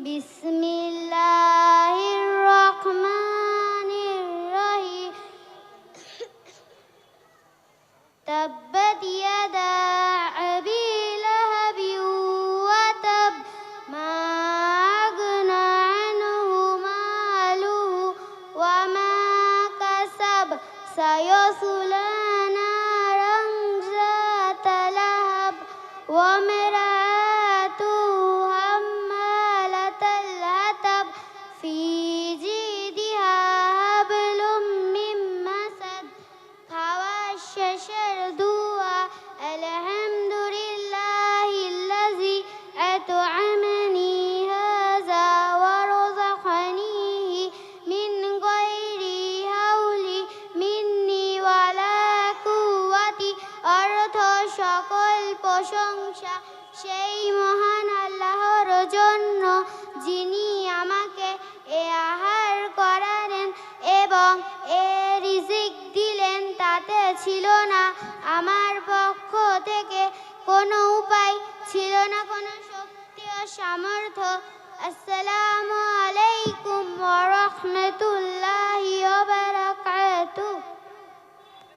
বিসমিল্লাহির রহমানির রহিম তাব্বাত ইয়াদা আবি লাহাবিন ওয়া তাব মা আগনা আনহু মালুহু ওয়া মা কাসাব সায়াসলা নারান যাতা লাহাব ওয়া ইমরাতুহু হাম্মালাতাল হাতাব ফি জিদিহা হাবলুম মিন মাসাদ ফাওয়াশশার দুআ আলহামদুলিল্লাহিল্লাযী আত'আমানি হাযা ওয়া রাযাকানিহি মিন গায়রি হাওলি মিন্নি ওয়ালা কুওয়াতি। অর্থ সকল প্রশংসা সেই মহান আল্লাহর জন্য, যিনি আমাকে এ আহার করালেন এবং এ রিজিক দিলেন। তাতে ছিল না আমার পক্ষ থেকে কোনো উপায়, ছিল না কোনো শক্তি ও সামর্থ্য। আসসালামু আলাইকুম ওয়া রাহমাতুল্লাহ।